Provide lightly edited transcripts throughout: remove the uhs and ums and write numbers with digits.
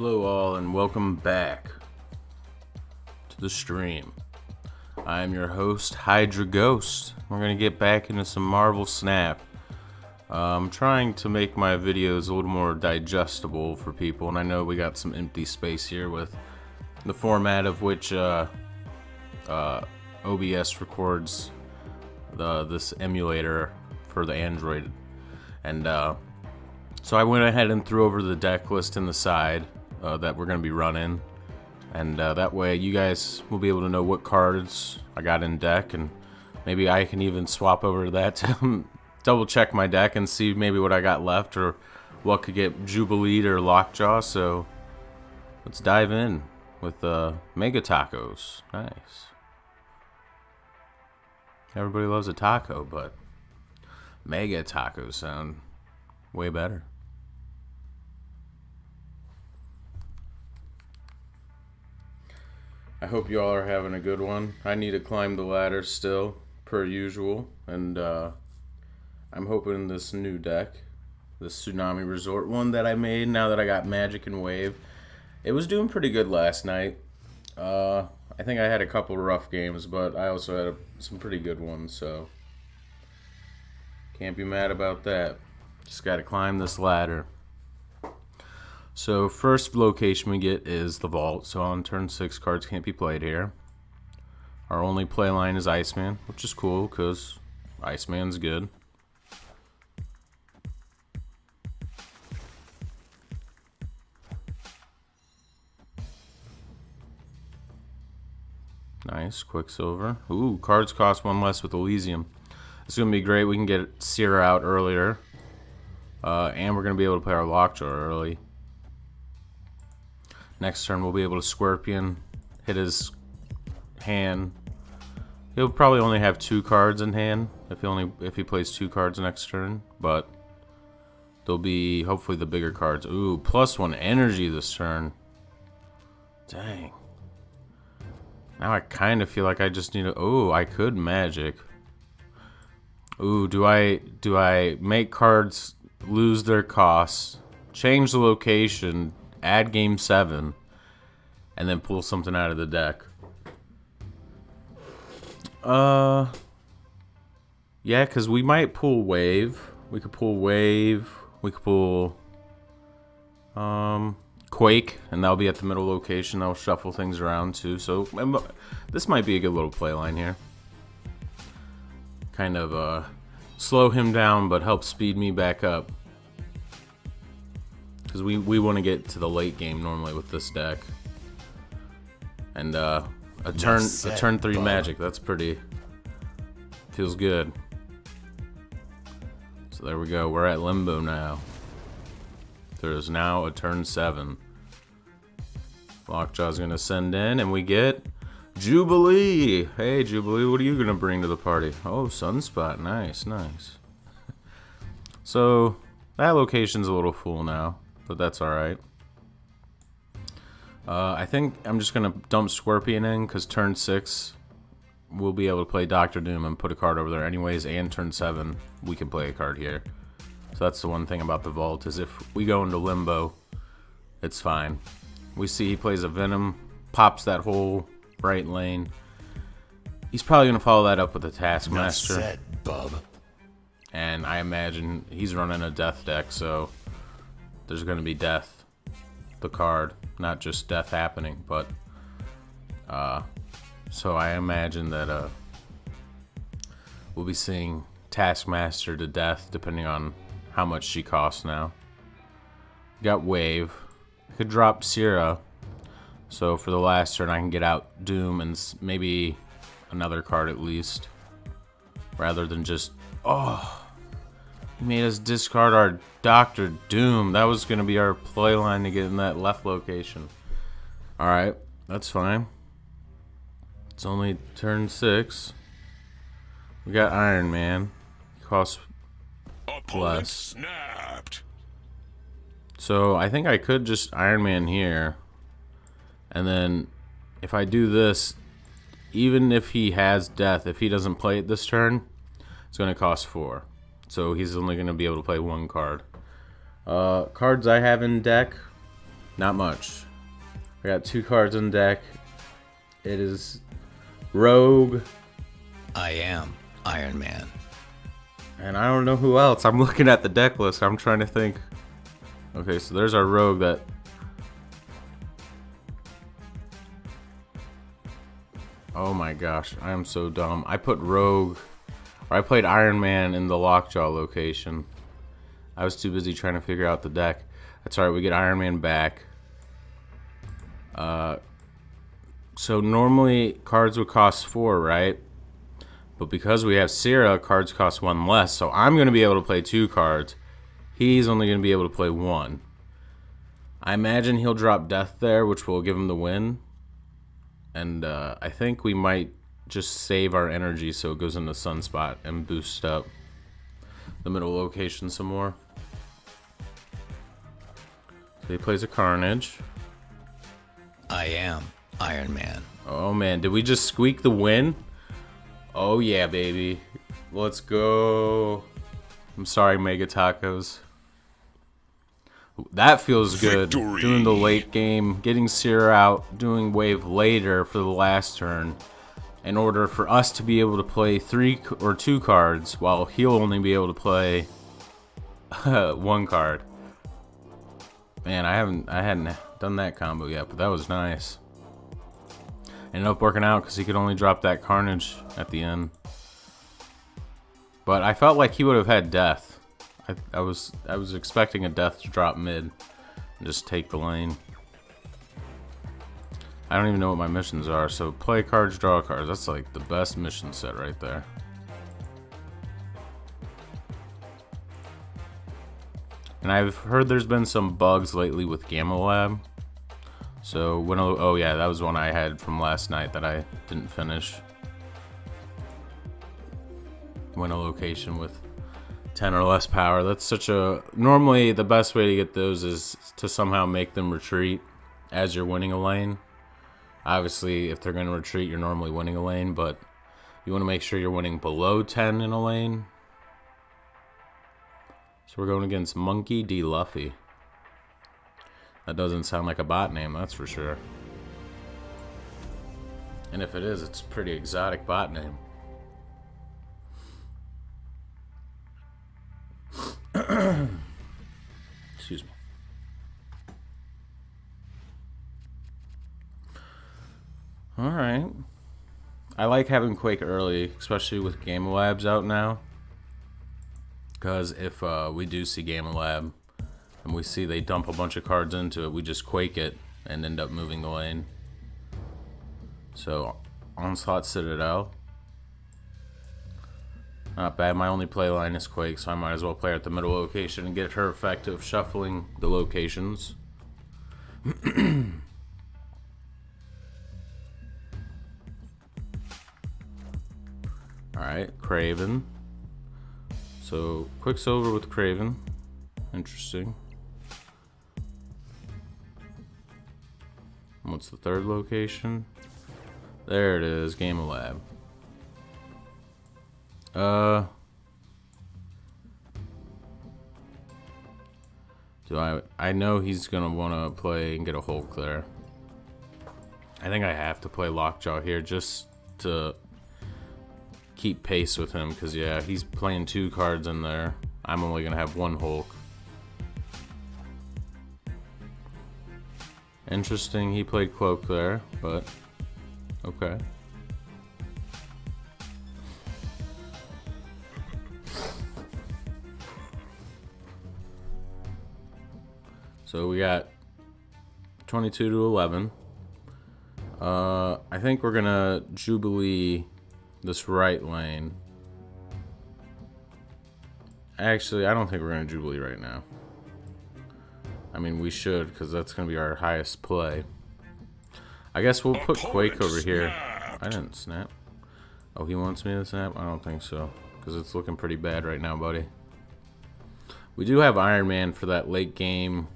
Hello all and welcome back to the stream. I am your host, HydraGhost. We're going to get back into some Marvel Snap. I'm trying to make my videos a little more digestible for people, and I know we got some empty space here with the format of which OBS records this emulator for the Android. And so I went ahead and threw over the deck list in the side that we're going to be running, and that way you guys will be able to know what cards I got in deck, and maybe I can even swap over to that to double check my deck and see maybe what I got left or what could get Jubileed or Lockjaw. So let's dive in with Mega Tacos. Nice. Everybody loves a taco, but Mega Tacos sound way better. I hope y'all are having a good one. I need to climb the ladder still, per usual, and I'm hoping this new deck, this Tsunami Resort one that I made now that I got Magic and Wave, it was doing pretty good last night. I think I had a couple rough games, but I also had some pretty good ones, so can't be mad about that. Just gotta climb this ladder. So first location we get is the vault. So on turn 6, cards can't be played here. Our only play line is Iceman, which is cool because Iceman's good. Nice, Quicksilver. Ooh, cards cost 1 less with Elysium. It's going to be great. We can get Seer out earlier. And we're going to be able to play our Lockjaw early. Next turn we'll be able to Scorpion, hit his hand. He'll probably only have 2 cards in hand if he plays 2 cards next turn, but there'll be hopefully the bigger cards. Ooh, +1 energy this turn. Dang. Now I kind of feel like I just need to. Oh, I could Magic. Ooh, do I make cards lose their costs, change the location, add game 7, and then pull something out of the deck? Yeah, because we might pull Wave. We could pull Wave. We could pull Quake, and that'll be at the middle location. That'll shuffle things around too. So this might be a good little play line here. Kind of slow him down, but help speed me back up. Because we want to get to the late game normally with this deck. And a turn 3 Magic, that's pretty, feels good. So there we go, we're at Limbo now. There is now a turn 7. Lockjaw's gonna send in, and we get Jubilee. Hey Jubilee, what are you gonna bring to the party? Oh, Sunspot, nice, nice. So that location's a little full now, but that's alright. I think I'm just going to dump Scorpion in because turn 6 we'll be able to play Dr. Doom and put a card over there anyways, and turn 7 we can play a card here. So that's the one thing about the vault, is if we go into Limbo, it's fine. We see he plays a Venom, pops that whole right lane. He's probably going to follow that up with a Taskmaster. Not set, bub. And I imagine he's running a Death deck, so there's going to be Death, the card, not just Death happening, but so I imagine that we'll be seeing Taskmaster to Death depending on how much she costs now. Got Wave. I could drop Sierra, so for the last turn I can get out Doom and maybe another card at least, rather than just, oh, he made us discard our Dr. Doom. That was going to be our play line to get in that left location. Alright, that's fine. It's only turn 6. We got Iron Man. He costs less. Snapped. So I think I could just Iron Man here. And then if I do this, even if he has Death, if he doesn't play it this turn, it's going to cost 4. So he's only going to be able to play 1 card. Cards I have in deck, Not much. I got 2 cards in deck. It is Rogue. I am Iron Man. And I don't know who else. I'm looking at the deck list. I'm trying to think. Okay, so there's our Rogue that... Oh my gosh, I am so dumb. I put Rogue... Or I played Iron Man in the Lockjaw location. I was too busy trying to figure out the deck. That's alright, we get Iron Man back. So normally cards would cost 4, right? But because we have Sierra, cards cost 1 less. So I'm going to be able to play 2 cards. He's only going to be able to play 1. I imagine he'll drop Death there, which will give him the win. And I think we might just save our energy so it goes into Sunspot and boost up the middle location some more. So he plays a Carnage. I am Iron Man. Oh man, did we just squeak the win? Oh yeah, baby. Let's go. I'm sorry, Mega Tacos. That feels good. Victory. Doing the late game, getting Sierra out, doing wave later for the last turn, in order for us to be able to play 3 or 2 cards, while he'll only be able to play 1 card. Man, I hadn't done that combo yet, but that was nice. Ended up working out because he could only drop that Carnage at the end. But I felt like he would have had Death. I was expecting a Death to drop mid and just take the lane. I don't even know what my missions are. So play cards, draw cards. That's like the best mission set right there. And I've heard there's been some bugs lately with Gamma Lab. So when oh yeah, that was one I had from last night that I didn't finish. Win a location with 10 or less power. That's such a... Normally the best way to get those is to somehow make them retreat as you're winning a lane. Obviously, if they're going to retreat, you're normally winning a lane, but you want to make sure you're winning below 10 in a lane. So we're going against Monkey D. Luffy. That doesn't sound like a bot name, that's for sure. And if it is, it's a pretty exotic bot name. Excuse me. Alright. I like having Quake early, especially with Gamma Labs out now. Because if we do see Gamma Lab and we see they dump a bunch of cards into it, we just Quake it and end up moving the lane. So, Onslaught Citadel. Not bad. My only play line is Quake, so I might as well play her at the middle location and get her effect of shuffling the locations. Alright, Craven. So, Quicksilver with Craven. Interesting. What's the third location? There it is, Gamma Lab. I know he's gonna wanna play and get a Hulk there. I think I have to play Lockjaw here just to keep pace with him, because yeah, he's playing 2 cards in there. I'm only gonna have 1 Hulk. Interesting, he played Cloak there, but okay. So we got 22 to 11. I think we're gonna Jubilee this right lane. Actually, I don't think we're gonna Jubilee right now. I mean, we should, because that's gonna be our highest play. I guess we'll put Quake over here. I didn't snap. Oh, he wants me to snap? I don't think so, because it's looking pretty bad right now, buddy. We do have Iron Man for that late game,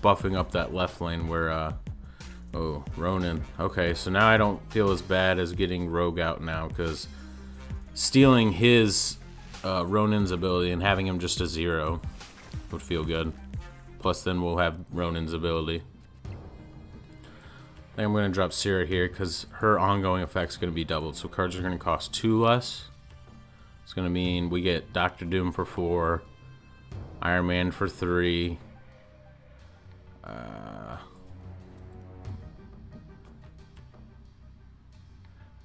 buffing up that left lane where, oh, Ronin. Okay, so now I don't feel as bad as getting Rogue out now, because stealing his Ronin's ability and having him just a 0 would feel good. Plus then we'll have Ronin's ability think I'm going to drop Sierra here because her ongoing effect is going to be doubled. So cards are going to cost 2 less. It's going to mean we get Doctor Doom for 4, Iron Man for 3.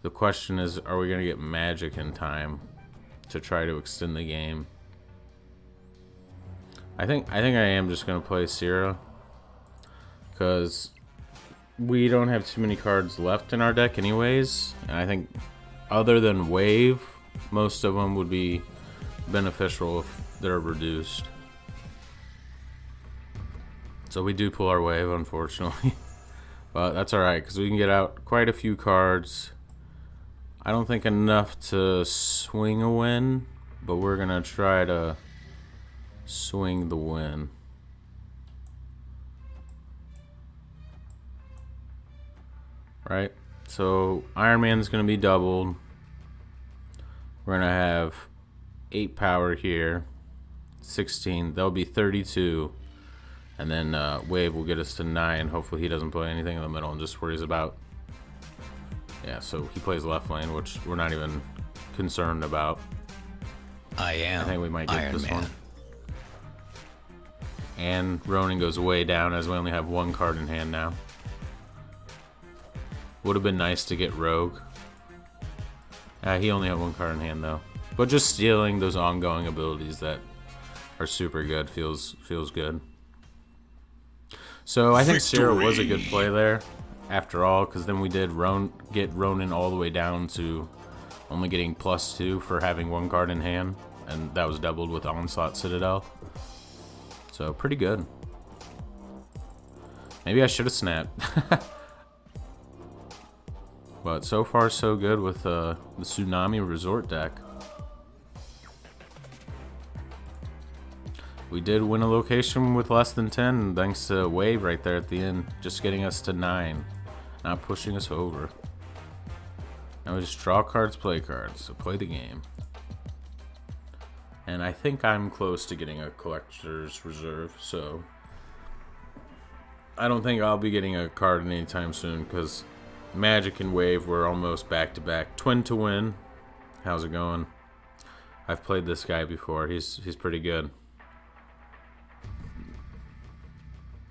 The question is, are we going to get magic in time to try to extend the game? I think I am just going to play Sierra because we don't have too many cards left in our deck anyways. And I think other than Wave, most of them would be beneficial if they're reduced. So we do pull our Wave, unfortunately. But that's alright, because we can get out quite a few cards. I don't think enough to swing a win, but we're going to try to swing the win. Right? So Iron Man's going to be doubled. We're going to have 8 power here. 16. That'll be 32. And then Wave will get us to 9. Hopefully he doesn't play anything in the middle and just worries about... Yeah, so he plays left lane, which we're not even concerned about. I think we might get Iron this Man. one. And Ronin goes way down as we only have 1 card in hand now. Would have been nice to get Rogue. He only had 1 card in hand though. But just stealing those ongoing abilities that are super good feels good. So I think Sierra was a good play there, after all, because then we did get Ronin all the way down to only getting +2 for having 1 card in hand, and that was doubled with Onslaught Citadel. So pretty good. Maybe I should have snapped. But so far so good with the Tsunami Resort deck. We did win a location with less than 10 thanks to Wave right there at the end, just getting us to 9, not pushing us over. Now we just draw cards, play cards, so play the game. And I think I'm close to getting a collector's reserve, so I don't think I'll be getting a card anytime soon because Magic and Wave were almost back to back. Twin to win. How's it going? I've played this guy before. He's pretty good.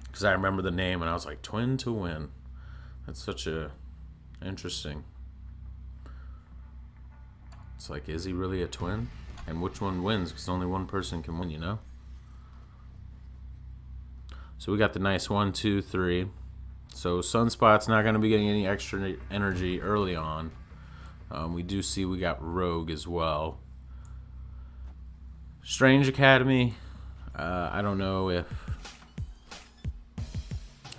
Because I remember the name and I was like, Twin to win. That's such a interesting. It's like, is he really a twin? And which one wins? Because only one person can win, you know? So we got the nice 1, 2, 3. So Sunspot's not going to be getting any extra energy early on. We do see we got Rogue as well. Strange Academy. I don't know if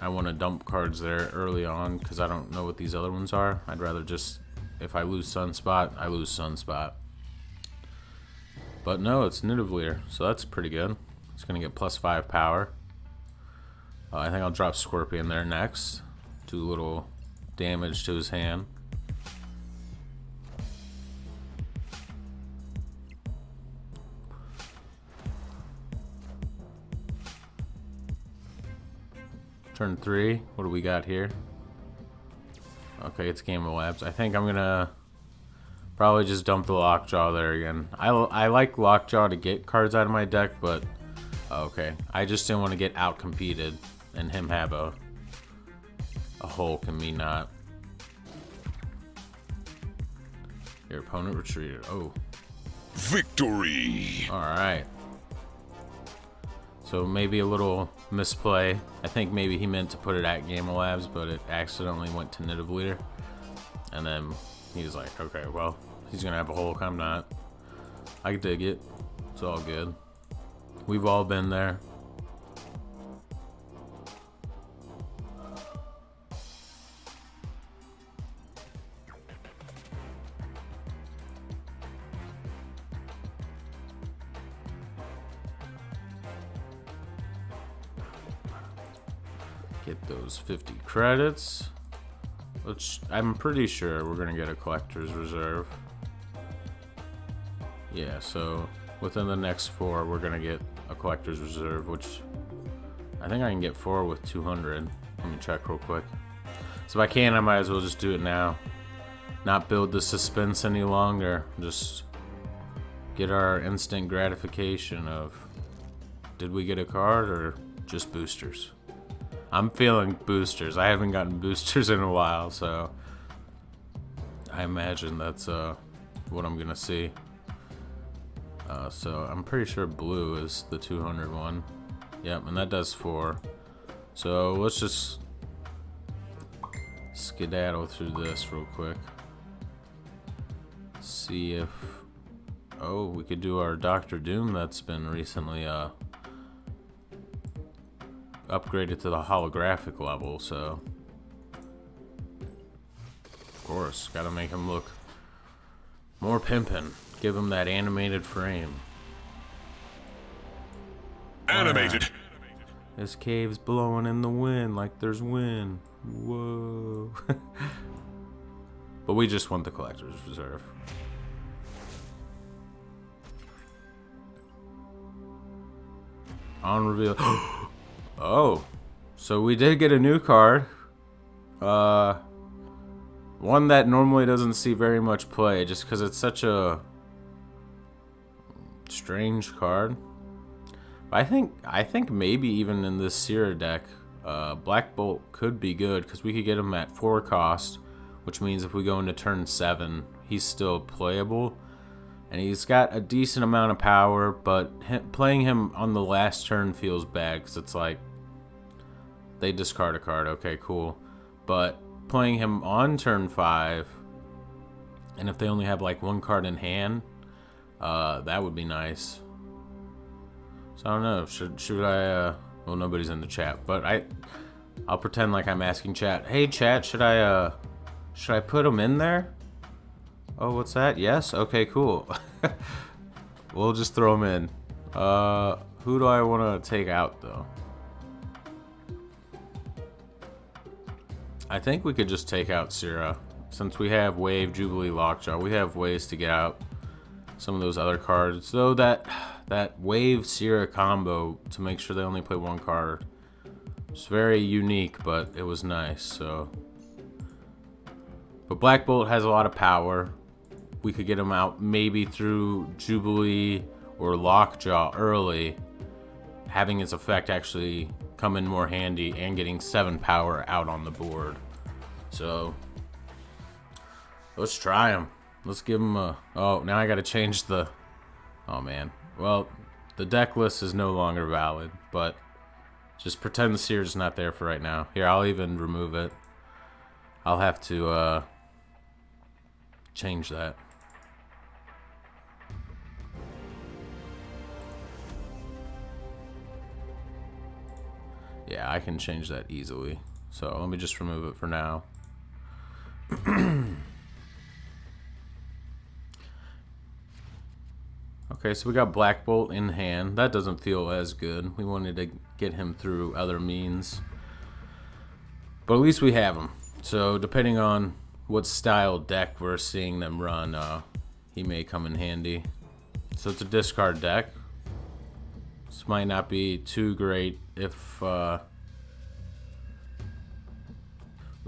I want to dump cards there early on because I don't know what these other ones are. I'd rather just, if I lose Sunspot, I lose Sunspot. But no, it's Nidavellir, so that's pretty good. It's going to get +5 power. I think I'll drop Scorpion there next. Do a little damage to his hand. Turn 3. What do we got here? Okay, it's Game of Labs. I think I'm going to probably just dump the Lockjaw there again. I like Lockjaw to get cards out of my deck, but... Okay, I just didn't want to get out-competed and him have a Hulk and me not. Your opponent retreated. Oh. Victory! Alright. So maybe a little misplay. I think maybe he meant to put it at Game of Labs, but it accidentally went to Nidavellir. And then he was like, okay, well, he's going to have a Hulk, I'm not. I dig it. It's all good. We've all been there. Get those 50 credits. I'm pretty sure we're gonna get a collector's reserve. Yeah, so within the next 4 we're gonna get a collector's reserve, which I think I can get 4 with 200. Let me check real quick. So if I can, I might as well just do it now. Not build the suspense any longer. Just get our instant gratification of, did we get a card or just boosters? I'm feeling boosters. I haven't gotten boosters in a while, so I imagine that's what I'm gonna see. So I'm pretty sure blue is the 200 one. Yep, and that does 4. So let's just skedaddle through this real quick. See if... Oh, we could do our Dr. Doom that's been recently upgraded to the holographic level, so... Of course, gotta make him look more pimpin'. Give him that animated frame. Animated. Wow. This cave's blowing in the wind like there's wind. Whoa. But we just want the collector's reserve. On reveal. Oh, so we did get a new card. One that normally doesn't see very much play just because it's such a strange card. I think maybe even in this Seer deck, Black Bolt could be good because we could get him at 4 cost, which means if we go into turn 7, he's still playable. And he's got a decent amount of power, but playing him on the last turn feels bad because it's like they discard a card. Okay, cool. But playing him on turn 5, and if they only have like 1 card in hand, that would be nice. So I don't know. Should I? Well, nobody's in the chat, but I'll pretend like I'm asking chat. Hey, chat, should I put him in there? Oh, what's that? Yes? Okay, cool. We'll just throw him in. Who do I want to take out, though? I think we could just take out Syrah. Since we have Wave, Jubilee, Lockjaw, we have ways to get out some of those other cards. Though that Wave Syrah combo, to make sure they only play 1 card, it's very unique, but it was nice, so... But Black Bolt has a lot of power. We could get him out maybe through Jubilee or Lockjaw early, having its effect actually come in more handy and getting 7 power out on the board. So let's try him. Let's give him a... Oh, now I gotta change the... Oh man. Well, the deck list is no longer valid, but just pretend the Seer's not there for right now. Here, I'll even remove it. I'll have to change that. Yeah, I can change that easily. So let me just remove it for now. Okay, so we got Black Bolt in hand. That doesn't feel as good. We wanted to get him through other means. But at least we have him. So depending on what style deck we're seeing them run, he may come in handy. So it's a discard deck. This might not be too great if...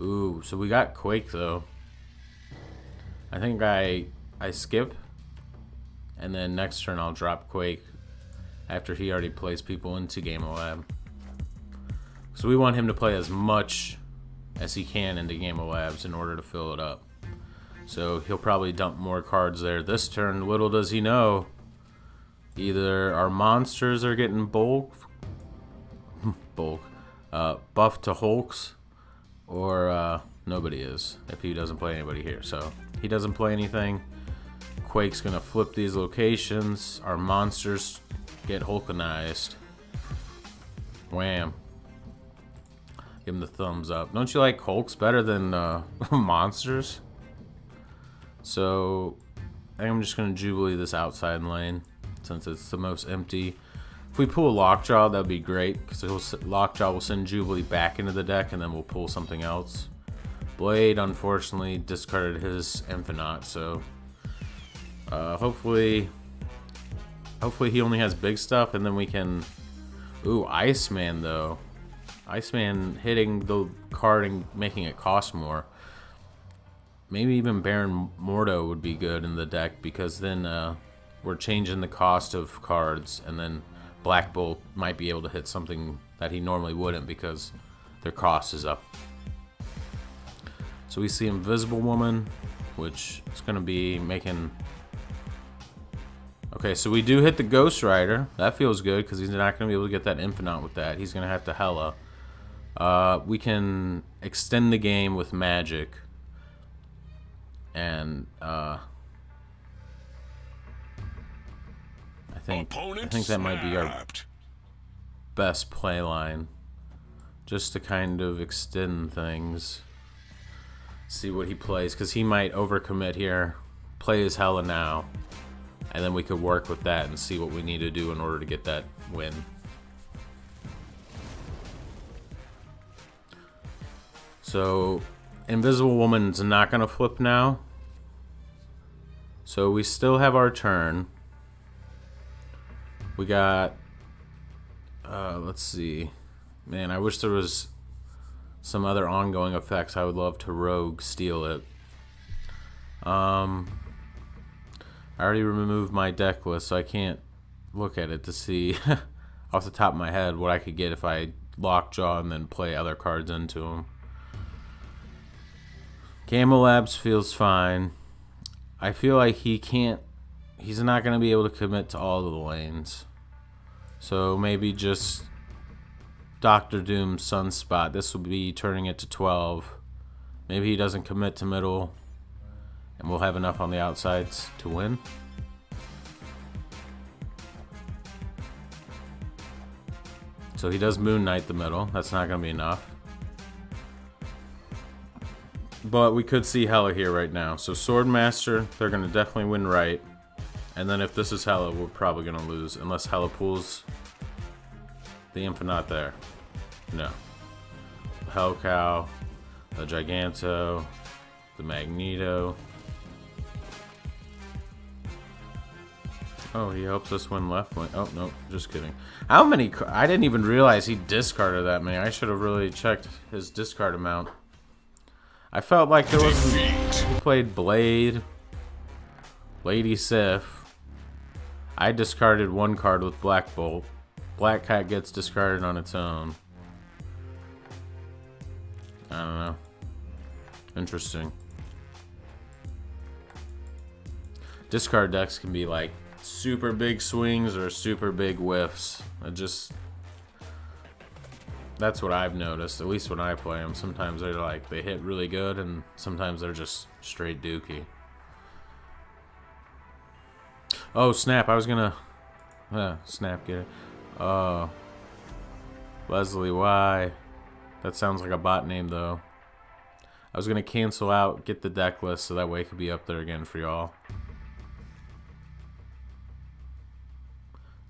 Ooh, so we got Quake though. I think I skip. And then next turn I'll drop Quake after he already plays people into Game Lab. So we want him to play as much as he can into Game Labs in order to fill it up. So he'll probably dump more cards there this turn. Little does he know, either our monsters are getting buffed to Hulks, or nobody is if he doesn't play anybody here. So he doesn't play anything. Quake's gonna flip these locations. Our monsters get Hulkanized. Wham. Give him the thumbs up. Don't you like Hulks better than monsters? So I think I'm just gonna Jubilee this outside lane since it's the most empty. If we pull Lockjaw, that'd be great because Lockjaw will send Jubilee back into the deck and then we'll pull something else. Blade unfortunately discarded his Infinite, so hopefully he only has big stuff and then we can... Ooh, Iceman though. Iceman hitting the card and making it cost more. Maybe even Baron Mordo would be good in the deck, because then we're changing the cost of cards, and then Black Bolt might be able to hit something that he normally wouldn't because their cost is up. So we see Invisible Woman, which is going to be making... Okay, so we do hit the Ghost Rider. That feels good because he's not going to be able to get that Infinite with that. He's going to have to Hella. We can extend the game with Magic. And I think that might be our best play line, just to kind of extend things. See what he plays, because he might overcommit here, play his Hella now, and then we could work with that and see what we need to do in order to get that win. So Invisible Woman's not going to flip now. So we still have our turn. We got... let's see. Man, I wish there was some other ongoing effects. I would love to Rogue steal it. I already removed my deck list, so I can't look at it to see off the top of my head what I could get if I lockjaw and then play other cards into them. Gamma Labs feels fine. I feel like he's not going to be able to commit to all of the lanes. So maybe just Doctor Doom Sunspot. This will be turning it to 12. Maybe he doesn't commit to middle, and we'll have enough on the outsides to win. So he does Moon Knight the middle. That's not going to be enough. But we could see Hella here right now. So Swordmaster, they're going to definitely win right. And then if this is Hella, we're probably going to lose. Unless Hella pulls the Infinite there. No. The Hellcow, the Giganto, the Magneto. Oh, he helps us win left wing. Oh, no, just kidding. How many... I didn't even realize he discarded that many. I should have really checked his discard amount. I felt like there was... He played Blade, Lady Sif. I discarded one card with Black Bolt. Black Cat gets discarded on its own. I don't know. Interesting. Discard decks can be like super big swings or super big whiffs. That's what I've noticed, at least when I play them. Sometimes they're like, they hit really good, and sometimes they're just straight dookie. Oh, snap, I was gonna... snap, get it. Leslie Y. That sounds like a bot name, though. I was gonna cancel out, get the deck list, so that way it could be up there again for y'all.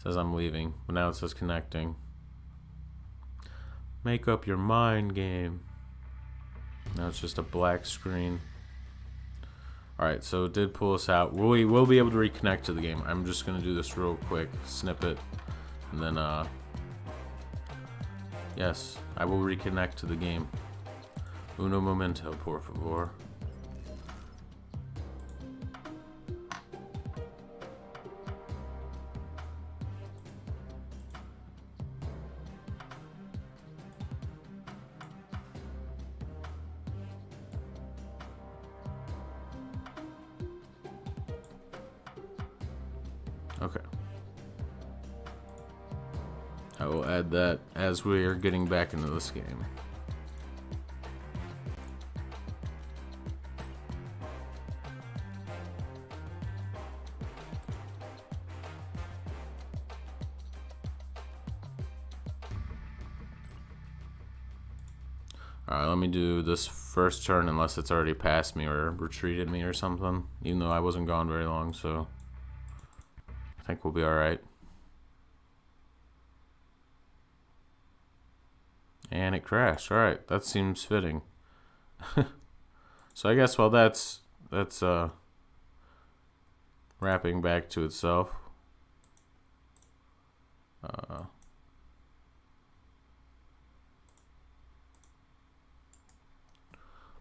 Says I'm leaving, but now it says connecting. Make up your mind game. Now it's just a black screen. Alright, so it did pull us out. We will be able to reconnect to the game. I'm just going to do this real quick. Snippet. And then, yes, I will reconnect to the game. Uno momento, por favor. Okay. I will add that as we are getting back into this game. Alright, let me do this first turn unless it's already passed me or retreated me or something. Even though I wasn't gone very long, so I think we'll be alright. And it crashed. Alright, that seems fitting. So I guess while that's wrapping back to itself.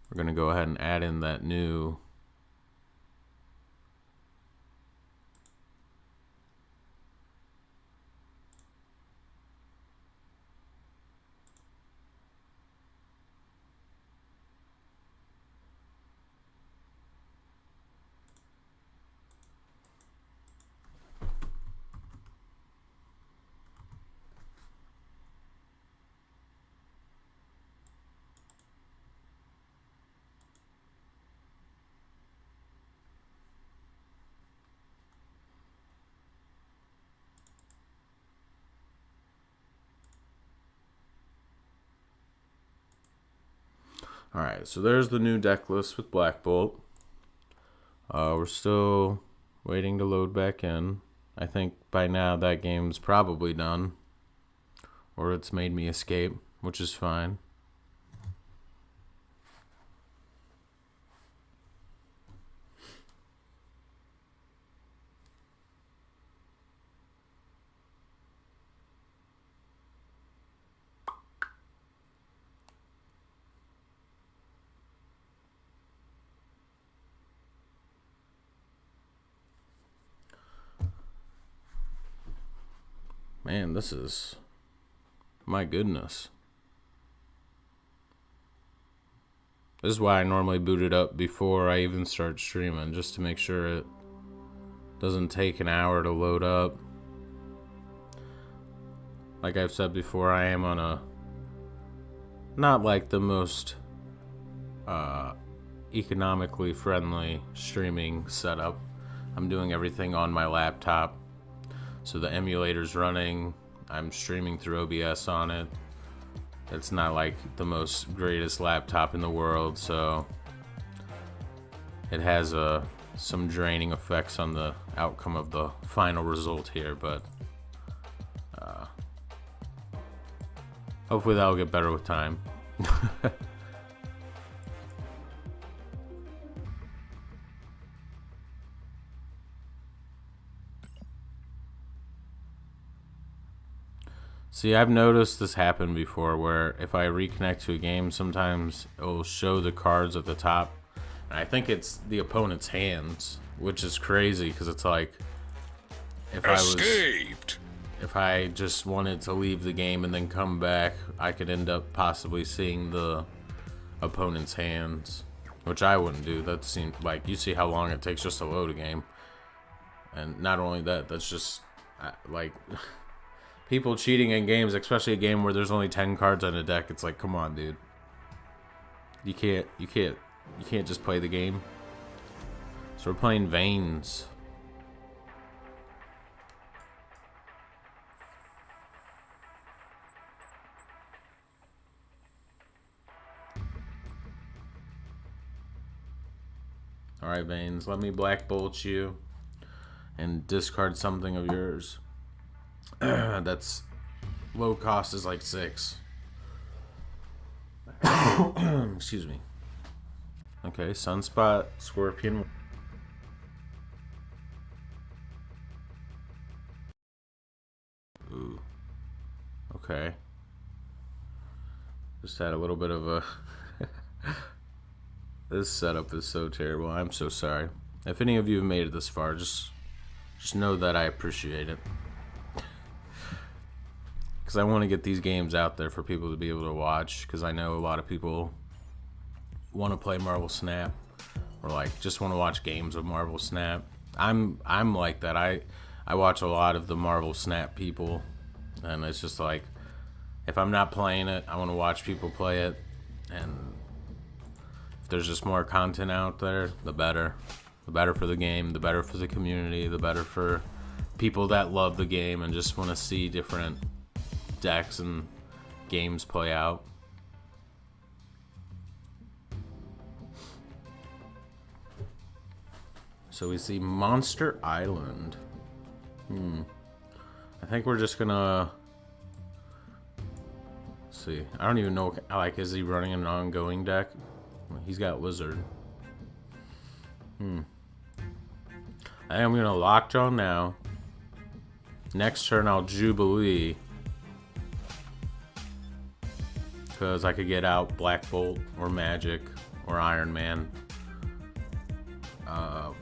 We're going to go ahead and add in that new Alright, so there's the new deck list with Black Bolt. We're still waiting to load back in. I think by now that game's probably done. Or it's made me escape, which is fine. Man, this is... my goodness. This is why I normally boot it up before I even start streaming, just to make sure it doesn't take an hour to load up. Like I've said before, I am on a... not like the most economically friendly streaming setup. I'm doing everything on my laptop. So the emulator's running, I'm streaming through OBS on it. It's not like the most greatest laptop in the world, so it has some draining effects on the outcome of the final result here, but hopefully that'll get better with time. See, I've noticed this happen before where if I reconnect to a game, sometimes it will show the cards at the top. And I think it's the opponent's hands, which is crazy because it's like if I just wanted to leave the game and then come back, I could end up possibly seeing the opponent's hands, which I wouldn't do. That seems like, you see how long it takes just to load a game. And not only that, that's just like... people cheating in games, especially a game where there's only 10 cards on a deck. It's like, come on, dude. You can't just play the game. So we're playing Veins. Alright, Veins, let me Black Bolt you and discard something of yours. That's low cost is like 6. Excuse me. Okay, Sunspot, Scorpion. Ooh. Okay. Just had a little bit of a... This setup is so terrible. I'm so sorry. If any of you have made it this far, just know that I appreciate it. Because I want to get these games out there for people to be able to watch. Because I know a lot of people want to play Marvel Snap, or like just want to watch games of Marvel Snap. I'm like that. I watch a lot of the Marvel Snap people, and it's just like, if I'm not playing it, I want to watch people play it. And if there's just more content out there, the better. The better for the game, the better for the community, the better for people that love the game and just want to see different decks and games play out. So we see Monster Island. I think we're just gonna... Let's see. I don't even know, like, is he running an ongoing deck? He's got Lizard. I think I'm gonna Lockjaw now. Next turn I'll Jubilee, because I could get out Black Bolt or Magic or Iron Man.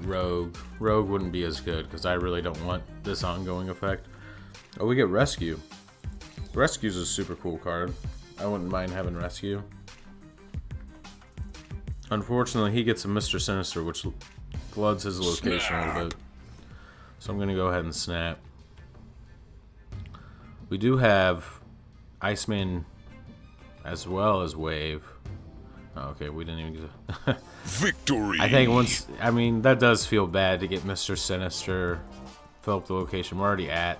Rogue wouldn't be as good because I really don't want this ongoing effect. Oh, we get Rescue. Rescue's a super cool card. I wouldn't mind having Rescue. Unfortunately, he gets a Mr. Sinister, which floods his location a little bit. So I'm going to go ahead and snap. We do have Iceman as well as Wave. Oh, okay, we didn't even get to... Victory! I think once... I mean, that does feel bad to get Mr. Sinister, fill up the location. We're already at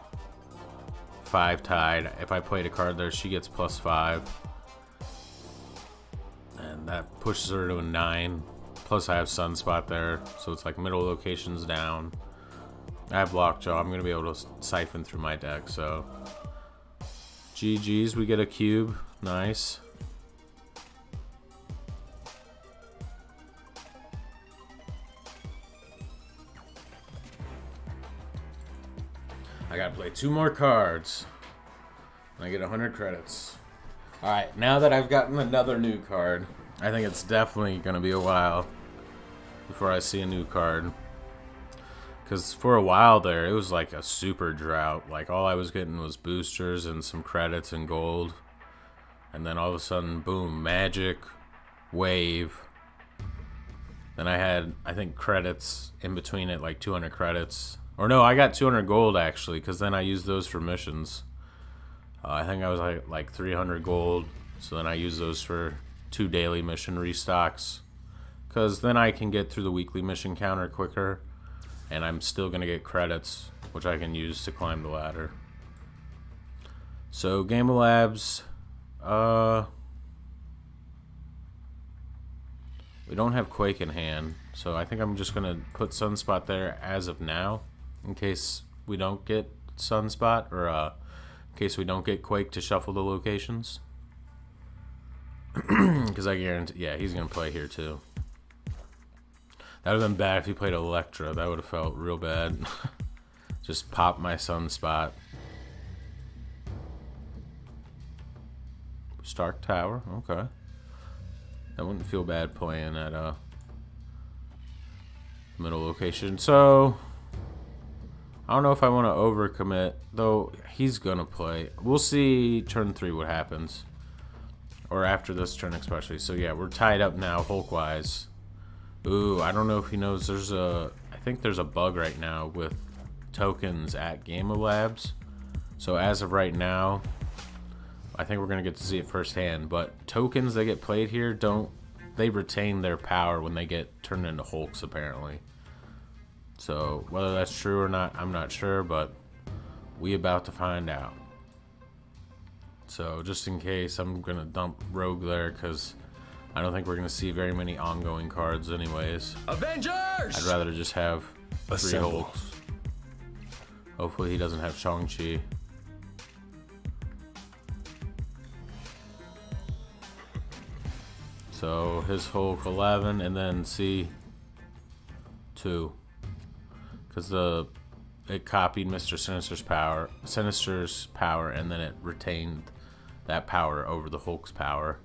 5 tied. If I played a card there, she gets +5. And that pushes her to a 9. Plus I have Sunspot there, so it's like middle locations down. I have Lockjaw. I'm going to be able to siphon through my deck, so... GG's, we get a cube. Nice. I gotta play 2 more cards. And I get 100 credits. Alright, now that I've gotten another new card, I think it's definitely gonna be a while before I see a new card. Because for a while there, it was like a super drought. Like, all I was getting was boosters and some credits and gold. And then all of a sudden, boom, Magic, Wave. Then I had, I think, credits in between it, like 200 credits. Or no, I got 200 gold, actually, because then I used those for missions. I think I was like 300 gold. So then I used those for 2 daily mission restocks. Because then I can get through the weekly mission counter quicker. And I'm still going to get credits, which I can use to climb the ladder. So, Game of Labs. We don't have Quake in hand. So, I think I'm just going to put Sunspot there as of now. In case we don't get Sunspot. Or in case we don't get Quake to shuffle the locations. Because I guarantee... Yeah, he's going to play here too. That would have been bad if he played Electra. That would have felt real bad. Just pop my Sunspot. Stark Tower. Okay. That wouldn't feel bad playing at a middle location. So, I don't know if I want to overcommit. Though, he's going to play. We'll see turn 3 what happens. Or after this turn especially. So, yeah, we're tied up now Hulk-wise. Ooh, I don't know if he knows there's a... I think there's a bug right now with tokens at Game of Labs. So as of right now, I think we're going to get to see it firsthand. But tokens that get played here, they retain their power when they get turned into Hulks, apparently. So whether that's true or not, I'm not sure, but we about to find out. So just in case, I'm going to dump Rogue there because... I don't think we're going to see very many ongoing cards anyways. Avengers! I'd rather just have 3 Assemble. Hulks. Hopefully he doesn't have Shang-Chi. So his Hulk 11 and then C 2. Because it copied Mr. Sinister's power and then it retained that power over the Hulk's power.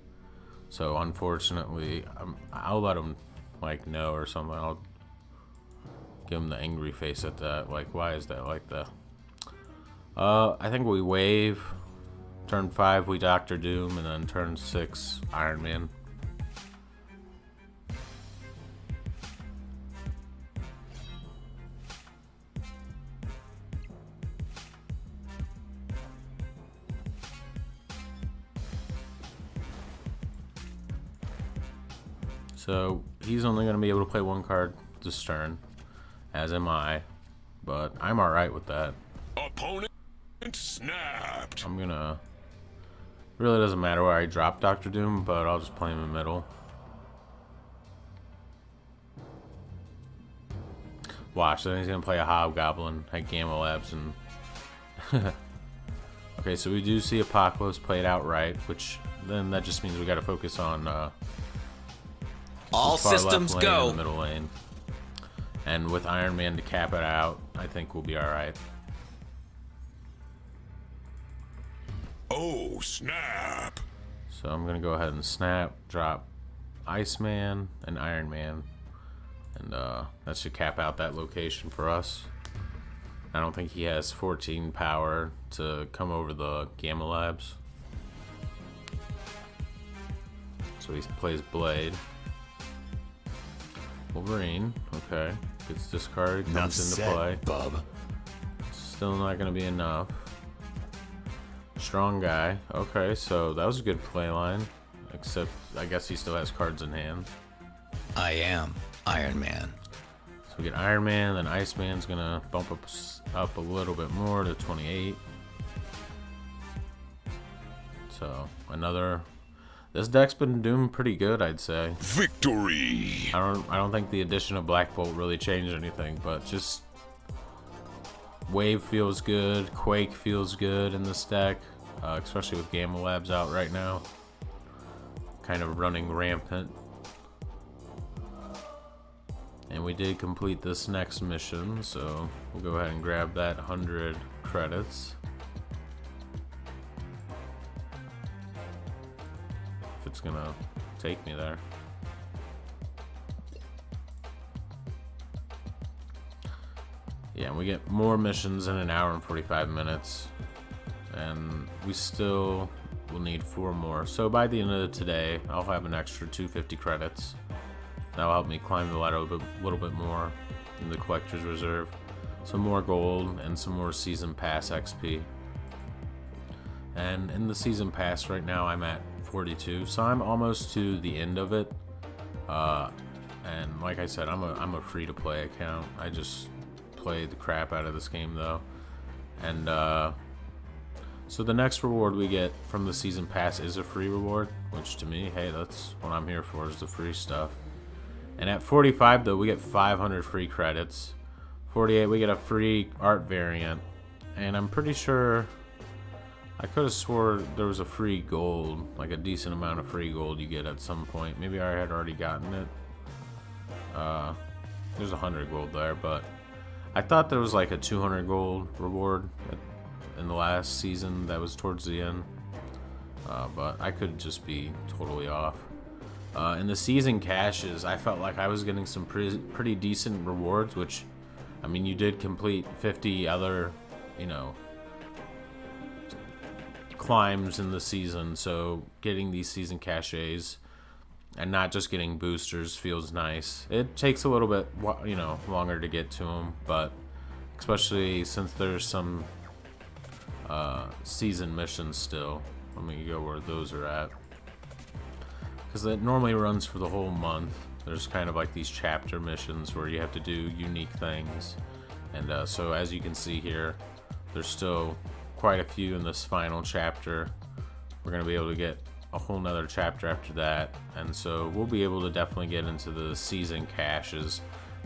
So unfortunately, I'll let him like know or something. I'll give him the angry face at that. Like, why is that like that? I think we wave. Turn 5 we Doctor Doom, and then turn 6 Iron Man. So he's only going to be able to play 1 card this turn, as am I, but I'm alright with that. Opponent snapped. I'm gonna... Really doesn't matter where I drop Doctor Doom, but I'll just play him in the middle. Watch, then he's gonna play a Hobgoblin at Gamma Labs and... Okay, so we do see Apocalypse played outright, which then that just means we gotta focus on All far systems left lane go. and the middle lane. And with Iron Man to cap it out, I think we'll be alright. Oh, snap. So I'm gonna go ahead and snap, drop Iceman and Iron Man. And that should cap out that location for us. I don't think he has 14 power to come over the Gamma Labs. So he plays Blade. Wolverine, okay. Gets discarded, comes into play. Bub. Still not going to be enough. Strong guy. Okay, so that was a good play line. Except, I guess he still has cards in hand. I am Iron Man. So we get Iron Man, then Iceman's going to bump up a little bit more to 28. So, another... This deck's been doing pretty good, I'd say. Victory! I don't think the addition of Black Bolt really changed anything, but just Wave feels good, Quake feels good in this deck, especially with Gamma Labs out right now. Kind of running rampant. And we did complete this next mission, so we'll go ahead and grab that 100 credits. If it's gonna take me there. Yeah, and we get more missions in an hour and 45 minutes. And we still will need 4 more. So by the end of today, I'll have an extra 250 credits. That'll help me climb the ladder a little bit more in the collector's reserve. Some more gold and some more season pass XP. And in the season pass right now, I'm at 42, so I'm almost to the end of it. And like I said, I'm a free-to-play account. I just play the crap out of this game though. And so the next reward we get from the season pass is a free reward, which to me, hey, that's what I'm here for, is the free stuff. And at 45 though, we get 500 free credits. 48, we get a free art variant, and I'm pretty sure I could have swore there was a free gold, like a decent amount of free gold you get at some point. Maybe I had already gotten it. There's 100 gold there, but I thought there was like a 200 gold reward in the last season that was towards the end. But I could just be totally off. In the season caches, I felt like I was getting some pretty decent rewards, which, I mean, you did complete 50 other, you know, climbs in the season, so getting these season caches and not just getting boosters feels nice. It takes a little bit, you know, longer to get to them, but especially since there's some season missions still. Let me go where those are at, because it normally runs for the whole month. There's kind of like these chapter missions where you have to do unique things, and so as you can see here, there's still quite a few in this final chapter. We're going to be able to get a whole nother chapter after that, and so we'll be able to definitely get into the season caches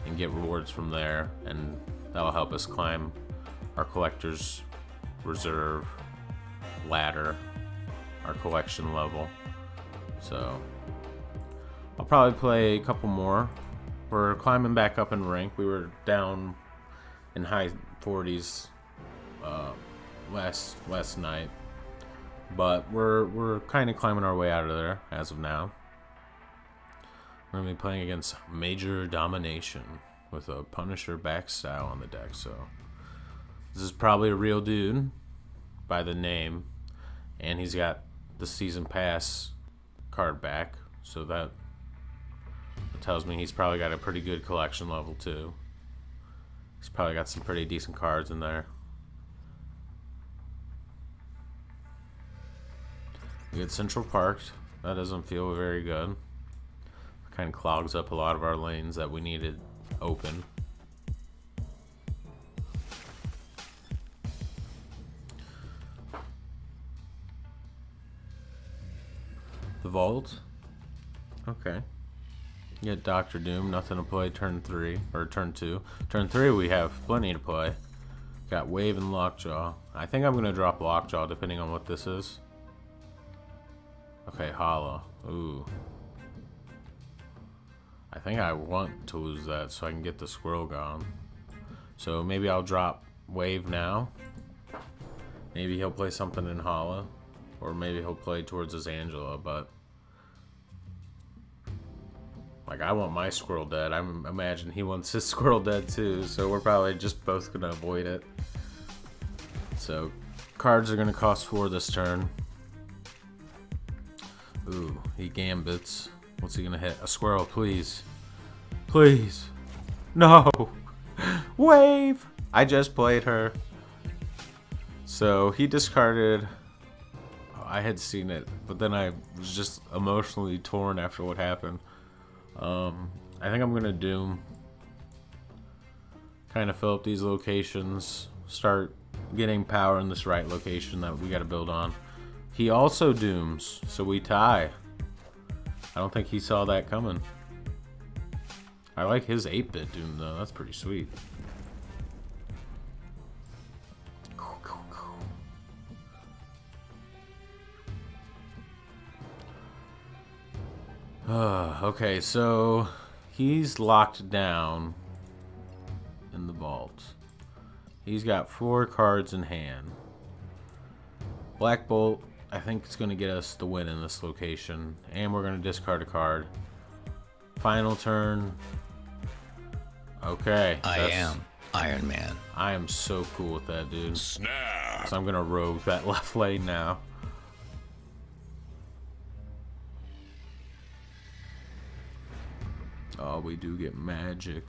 and get rewards from there, and that'll help us climb our collector's reserve ladder, our collection level. So I'll probably play a couple more. We're climbing back up in rank. We were down in high 40s last night, but we're kind of climbing our way out of there as of now. We're gonna be playing against Major Domination with a Punisher back style on the deck. So this is probably a real dude by the name, and he's got the season pass card back, so that tells me he's probably got a pretty good collection level too. He's probably got some pretty decent cards in there. We get Central Parked. That doesn't feel very good. Kind of clogs up a lot of our lanes that we needed open. The Vault. Okay. You get Doctor Doom. Nothing to play turn 3 or turn 2. Turn 3 we have plenty to play. Got Wave and Lockjaw. I think I'm going to drop Lockjaw depending on what this is. Okay, Hollow. Ooh. I think I want to lose that so I can get the squirrel gone. So maybe I'll drop Wave now. Maybe he'll play something in Hollow. Or maybe he'll play towards his Angela, but Like, I want my squirrel dead. I imagine he wants his squirrel dead too, so we're probably just both gonna avoid it. So, cards are gonna cost 4 this turn. Ooh, he gambits. What's he gonna hit? A squirrel, please. Please. No! Wave! I just played her. So, he discarded... Oh, I had seen it, but then I was just emotionally torn after what happened. I think I'm gonna Doom. Kind of fill up these locations. Start getting power in this right location that we gotta build on. He also Dooms, so we tie. I don't think he saw that coming. I like his 8-bit Doom though, that's pretty sweet. Okay, so he's locked down in the vault. He's got 4 cards in hand. Black Bolt, I think it's going to get us the win in this location. And we're going to discard a card. Final turn. Okay. I am Iron Man. I am so cool with that, dude. Snap. So I'm going to rogue that left lane now. Oh, we do get magic.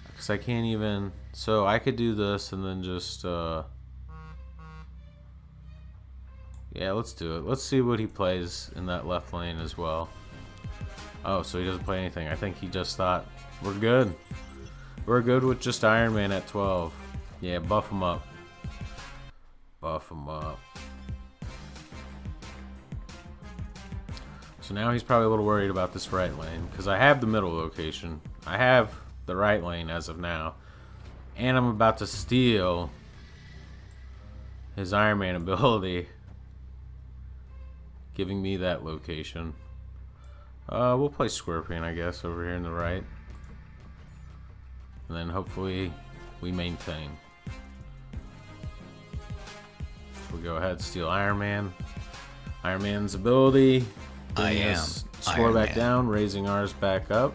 Because I can't even... So I could do this and then just... Yeah, let's do it. Let's see what he plays in that left lane as well. Oh, so he doesn't play anything. I think he just thought, we're good. We're good with just Iron Man at 12. Yeah, buff him up. Buff him up. So now he's probably a little worried about this right lane, because I have the middle location. I have the right lane as of now. And I'm about to steal his Iron Man ability, giving me that location. We'll play Scorpion, I guess, over here in the right. And then hopefully we maintain. We'll go ahead, steal Iron Man. Iron Man's ability. I am Score Iron back Man. down, raising ours back up.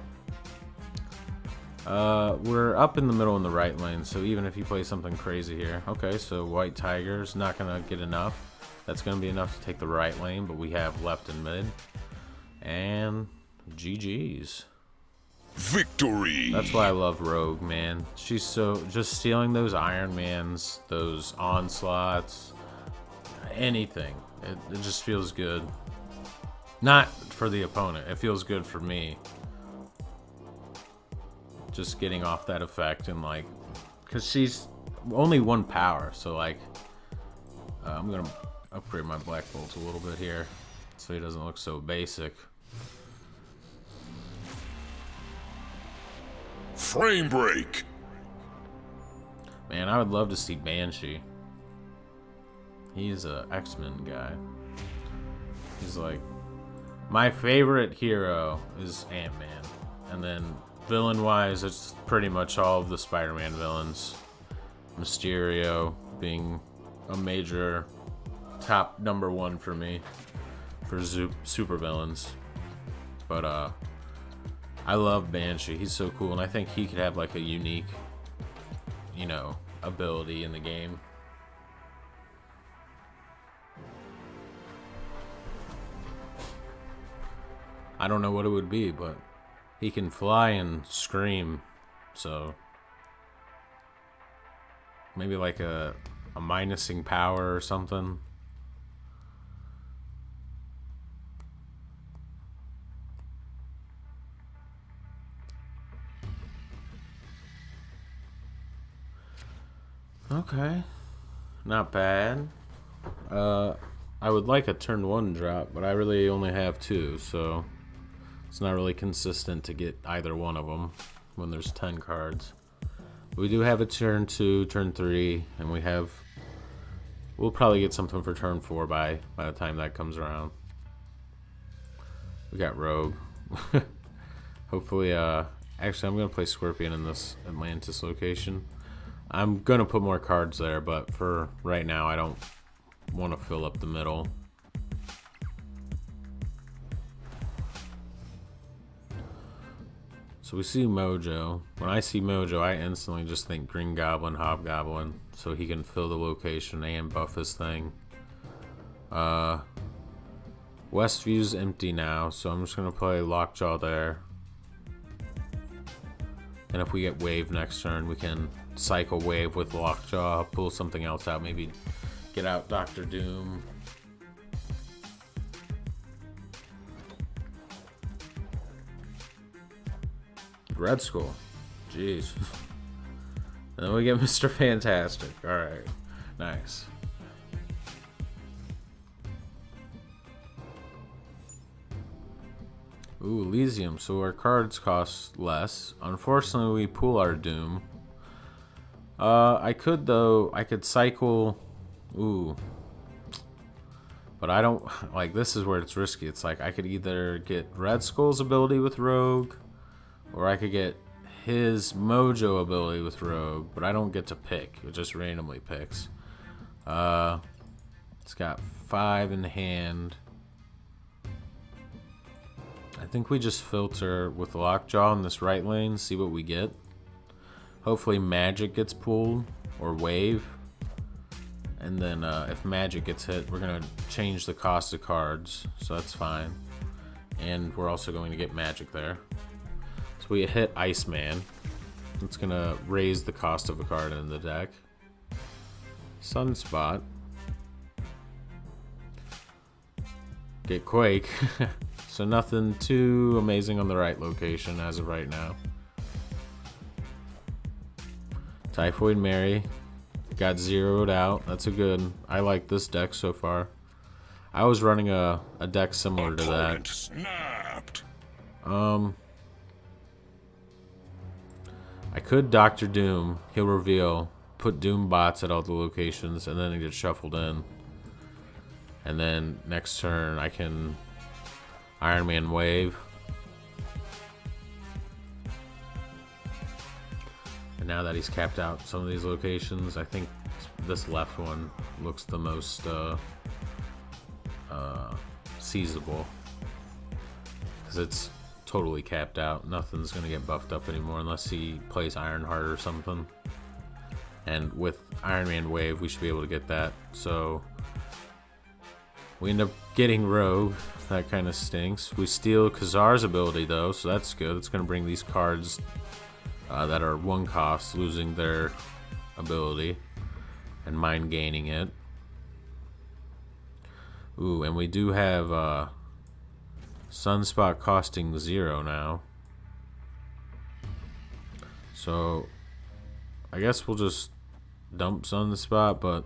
We're up in the middle in the right lane, so even if you play something crazy here. Okay, so White Tiger's not going to get enough. That's going to be enough to take the right lane, but we have left and mid. And GG's. Victory. That's why I love Rogue, man. She's so... Just stealing those Iron Mans, those onslaughts, anything. It just feels good. Not for the opponent. It feels good for me. Just getting off that effect and like... Because she's only 1 power, so like... I'm going to upgrade my Black Bolt a little bit here so he doesn't look so basic. Frame break. Man, I would love to see Banshee. He's a X-Men guy. He's like... My favorite hero is Ant-Man. And then villain-wise, it's pretty much all of the Spider-Man villains. Mysterio being a major top #1 for me for super villains. But I love Banshee. He's so cool, and I think he could have like a unique, you know, ability in the game. I don't know what it would be, but he can fly and scream, so maybe like a minusing power or something. Okay, not bad. I would like a turn 1 drop, but I really only have 2, so it's not really consistent to get either one of them when there's 10 cards. We do have a turn 2, turn 3, and we'll probably get something for turn 4 by the time that comes around. We got Rogue. Hopefully, actually I'm gonna play Scorpion in this Atlantis location. I'm gonna put more cards there, but for right now, I don't want to fill up the middle. So we see Mojo. When I see Mojo, I instantly just think Green Goblin, Hobgoblin, so he can fill the location and buff his thing. Westview's empty now, so I'm just gonna play Lockjaw there. And if we get Wave next turn, we can cycle Wave with Lockjaw, pull something else out, maybe get out Dr. Doom. Red Skull. Jeez. And then we get Mr. Fantastic. Alright. Nice. Ooh, Elysium. So our cards cost less. Unfortunately, we pull our Doom. I could cycle. Ooh. But I don't. Like, this is where it's risky. It's like I could either get Red Skull's ability with Rogue, or I could get his Mojo ability with Rogue, but I don't get to pick. It just randomly picks. It's got 5 in hand. I think we just filter with Lockjaw in this right lane, see what we get. Hopefully Magic gets pulled, or Wave. And then if Magic gets hit, we're going to change the cost of cards, so that's fine. And we're also going to get Magic there. So we hit Iceman. It's going to raise the cost of a card in the deck. Sunspot. Get Quake. So nothing too amazing on the right location as of right now. Typhoid Mary. Got zeroed out. That's a good. I like this deck so far. I was running a deck similar to that. Snapped. I could Dr. Doom. He'll reveal. Put Doom bots at all the locations, and then it gets shuffled in. And then next turn I can Iron Man Wave. And now that he's capped out some of these locations, I think this left one looks the most seizable. Because it's totally capped out. Nothing's going to get buffed up anymore unless he plays Ironheart or something. And with Iron Man Wave, we should be able to get that. So we end up getting Rogue. That kind of stinks. We steal Khazar's ability though, so that's good. It's going to bring these cards that are 1 cost losing their ability and mine gaining it. Ooh, and we do have Sunspot costing 0 now. So I guess we'll just dump Sunspot, but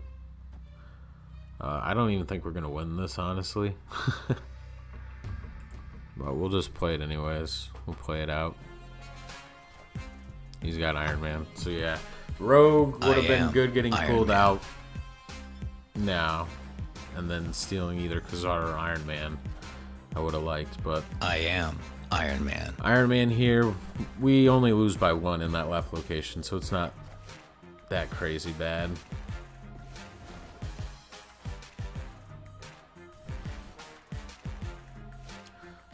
I don't even think we're going to win this, honestly. But we'll just play it anyways. We'll play it out. He's got Iron Man. So yeah, Rogue would have been good getting pulled out now. And then stealing either Khazar or Iron Man. I would have liked, but I am Iron Man. Iron Man here, we only lose by 1 in that left location, so it's not that crazy bad.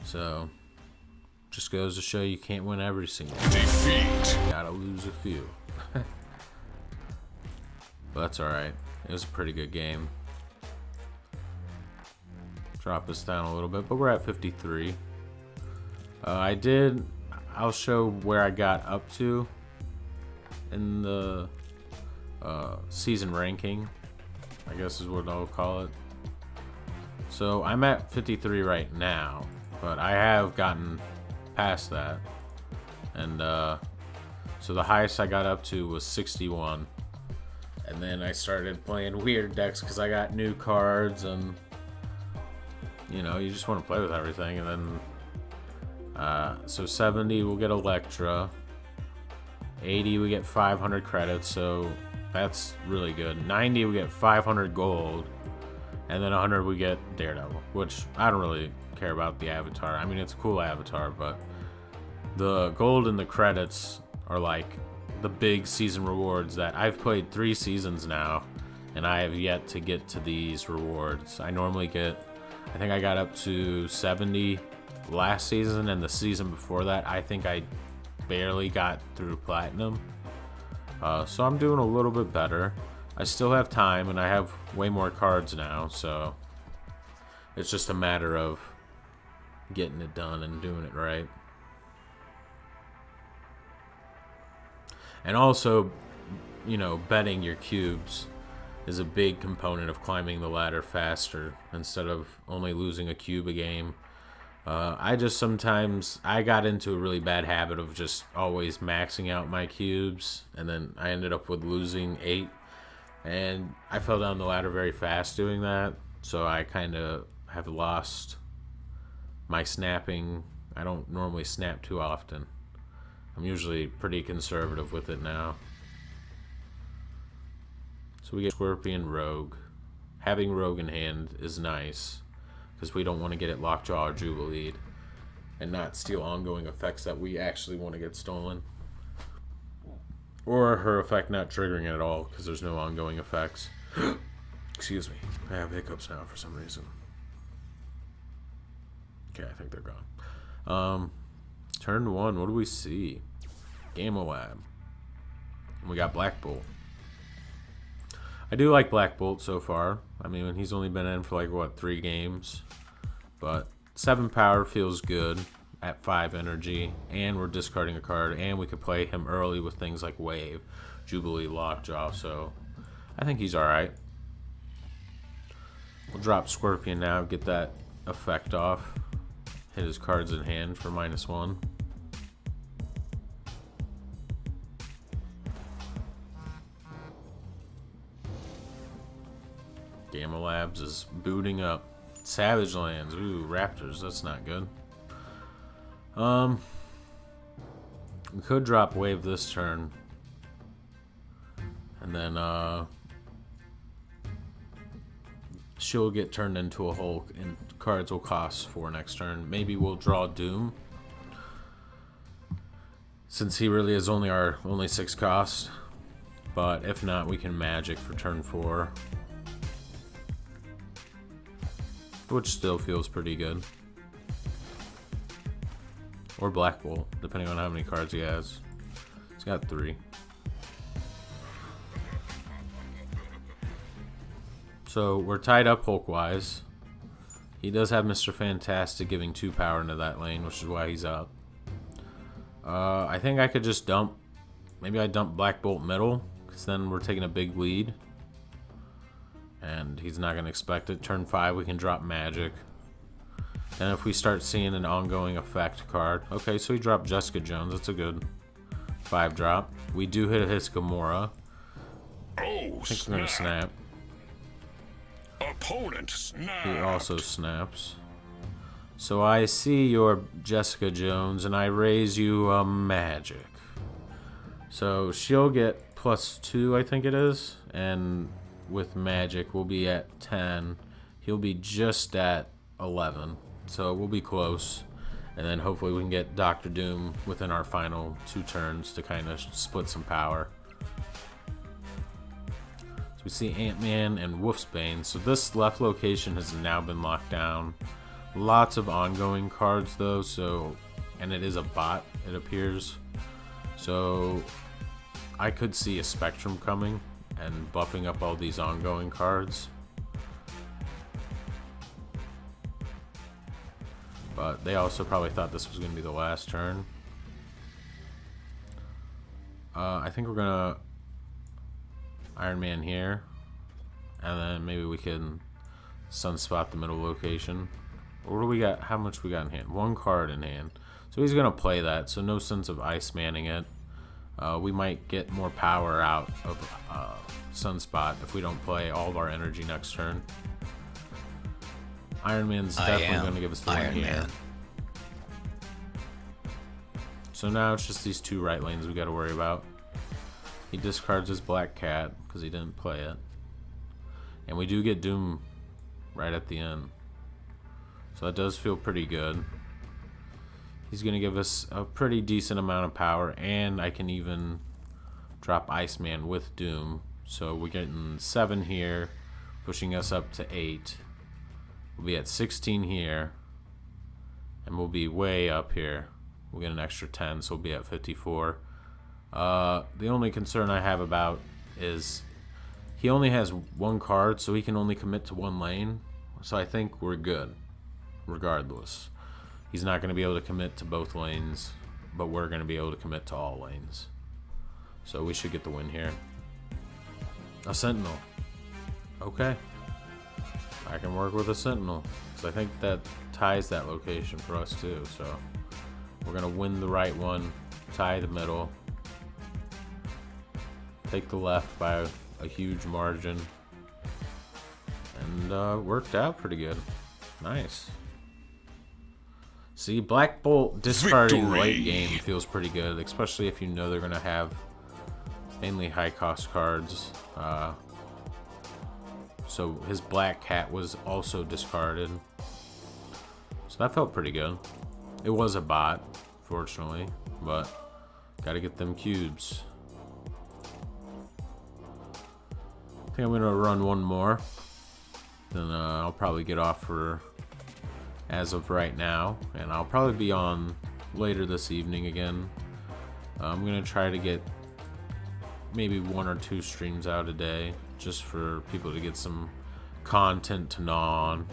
So, just goes to show you can't win every single game. Defeat. Gotta lose a few. But that's alright. It was a pretty good game. Drop us down a little bit, but we're at 53. I'll show where I got up to in the season ranking, I guess is what I'll call it. So I'm at 53 right now, but I have gotten past that. And so the highest I got up to was 61. And then I started playing weird decks because I got new cards, and you know, you just want to play with everything. And then so 70 we'll get Electra, 80 we get 500 credits, so that's really good. 90 we get 500 gold, and then 100 we get Daredevil, which I don't really care about the avatar. I mean, it's a cool avatar, but the gold and the credits are like the big season rewards that I've played 3 seasons now, and I have yet to get to these rewards. I normally get, I think I got up to 70 last season, and the season before that, I think I barely got through platinum. So I'm doing a little bit better. I still have time, and I have way more cards now, so it's just a matter of getting it done and doing it right. And also, you know, betting your cubes is a big component of climbing the ladder faster instead of only losing a cube a game. I got into a really bad habit of just always maxing out my cubes, and then I ended up with losing 8, and I fell down the ladder very fast doing that, so I kind of have lost my snapping. I don't normally snap too often. I'm usually pretty conservative with it now. So we get Scorpion Rogue. Having Rogue in hand is nice, because we don't want to get it Lockjaw or Jubileed and not steal ongoing effects that we actually want to get stolen. Or her effect not triggering it at all, because there's no ongoing effects. Excuse me. I have hiccups now for some reason. Okay, I think they're gone. Turn 1, what do we see? Gamma Lab. And we got Black Bolt. I do like Black Bolt so far. I mean, he's only been in for like, what, 3 games? But 7 power feels good at 5 energy, and we're discarding a card, and we could play him early with things like Wave, Jubilee, Lockjaw, so I think he's alright. We'll drop Scorpion now, get that effect off. Hit his cards in hand for -1. Gamma Labs is booting up. Savage Lands, ooh, Raptors, that's not good. We could drop Wave this turn, and then she'll get turned into a Hulk, and cards will cost 4 next turn. Maybe we'll draw Doom, since he really is only our only 6 cost. But if not, we can Magic for turn 4, which still feels pretty good. Or Black Bolt, depending on how many cards he has. He's got 3. So we're tied up Hulk-wise. He does have Mr. Fantastic giving 2 power into that lane, which is why he's up. I think I could just dump... Maybe I dump Black Bolt middle, because then we're taking a big lead. And he's not going to expect it. Turn 5, we can drop Magic. And if we start seeing an ongoing effect card... Okay, so we dropped Jessica Jones. That's a good 5 drop. We do hit his Gamora. Oh, I think we're going to snap. Opponent snapped. He also snaps. So I see your Jessica Jones, and I raise you a Magic. So she'll get +2, I think it is. And with Magic, we'll be at 10. He'll be just at 11. So we'll be close. And then hopefully we can get Dr. Doom within our final 2 turns to kind of split some power. We see Ant-Man and Wolfsbane. So this left location has now been locked down. Lots of ongoing cards though, so, and it is a bot, it appears. So I could see a Spectrum coming and buffing up all these ongoing cards. But they also probably thought this was going to be the last turn. I think we're going to Iron Man here, and then maybe we can Sunspot the middle location. What do we got? How much we got in hand? 1 card in hand. So he's going to play that, so no sense of Ice Manning it. We might get more power out of Sunspot if we don't play all of our energy next turn. Iron Man's definitely going to give us the win here. Man. So now it's just these 2 right lanes we got to worry about. He discards his Black Cat because he didn't play it. And we do get Doom right at the end. So that does feel pretty good. He's going to give us a pretty decent amount of power, and I can even drop Iceman with Doom. So we're getting 7 here, pushing us up to 8. We'll be at 16 here, and we'll be way up here. We'll get an extra 10, so we'll be at 54. The only concern I have about is he only has 1 card, so he can only commit to 1 lane. So I think we're good, regardless. He's not going to be able to commit to both lanes, but we're going to be able to commit to all lanes. So we should get the win here. A Sentinel. Okay. I can work with a Sentinel, because I think that ties that location for us too. So we're going to win the right one, tie the middle, take the left by a huge margin, and worked out pretty good. Nice. See, Black Bolt discarding late game feels pretty good, especially if you know they're going to have mainly high cost cards. So his Black Cat was also discarded. So that felt pretty good. It was a bot, fortunately, but gotta get them cubes. I think I'm gonna run one more. Then I'll probably get off for as of right now, and I'll probably be on later this evening again. I'm gonna try to get maybe 1 or 2 streams out a day, just for people to get some content to gnaw on,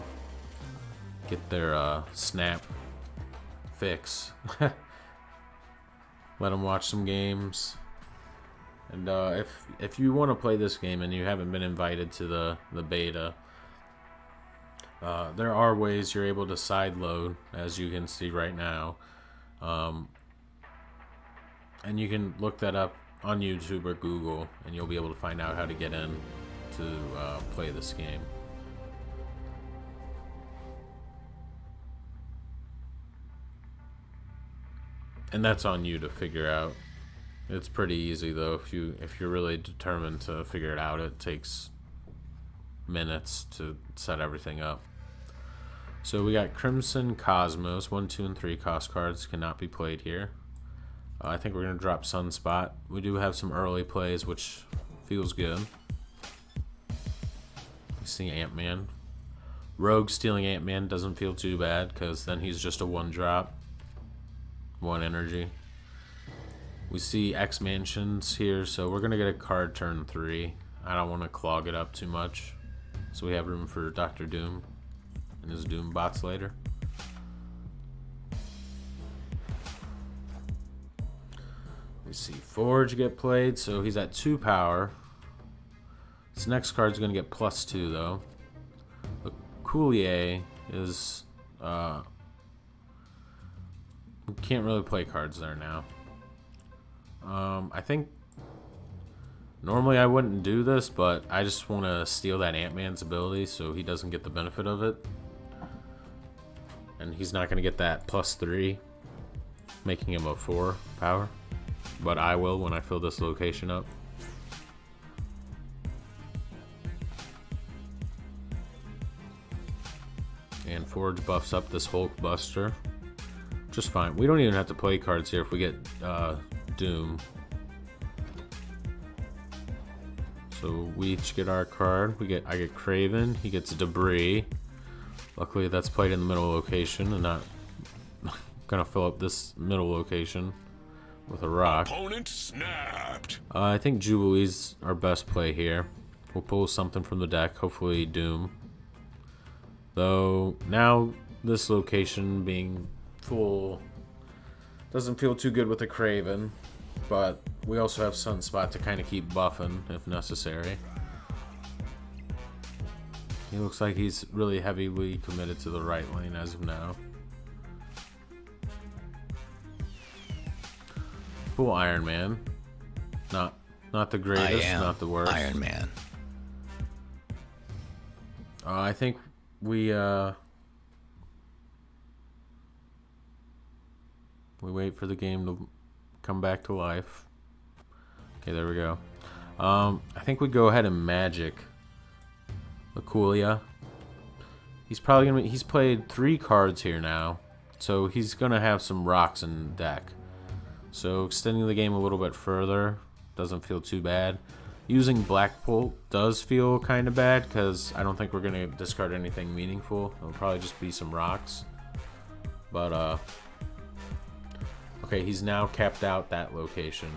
get their snap fix. Let them watch some games. And if you want to play this game and you haven't been invited to the beta, there are ways you're able to sideload, as you can see right now, and you can look that up on YouTube or Google, and you'll be able to find out how to get in to play this game. And that's on you to figure out. It's pretty easy though. If you're really determined to figure it out, it takes minutes to set everything up. So we got Crimson Cosmos. 1, 2, and 3 cost cards cannot be played here. I think we're gonna drop Sunspot. We do have some early plays, which feels good. You see Ant-Man. Rogue stealing Ant-Man doesn't feel too bad, because then he's just a 1-drop, 1 energy. We see X-Mansions here, so we're gonna get a card turn 3. I don't want to clog it up too much, so we have room for Dr. Doom and his Doom bots later. We see Forge get played, so he's at 2 power. This next card's gonna get +2 though. The Coulier is we can't really play cards there now. I think normally I wouldn't do this, but I just want to steal that Ant-Man's ability so he doesn't get the benefit of it. And he's not going to get that +3, making him a 4 power. But I will when I fill this location up. And Forge buffs up this Hulk Buster. Just fine. We don't even have to play cards here if we get Doom. So we each get our card. I get Craven. He gets Debris. Luckily that's played in the middle location and not gonna fill up this middle location with a rock. Opponent snapped. I think Jubilee's our best play here. We'll pull something from the deck, hopefully Doom. Though now this location being full doesn't feel too good with the Craven, but we also have Sunspot to kind of keep buffing if necessary. He looks like he's really heavily committed to the right lane as of now. Full Iron Man. Not the greatest, not the worst. Iron Man. I think we wait for the game to come back to life. Okay, there we go. I think we go ahead and Magic Laculia. He's played 3 cards here now, so he's gonna have some rocks in deck. So extending the game a little bit further doesn't feel too bad. Using Black Bolt does feel kind of bad because I don't think we're going to discard anything meaningful. It'll probably just be some rocks. But, okay, he's now capped out that location.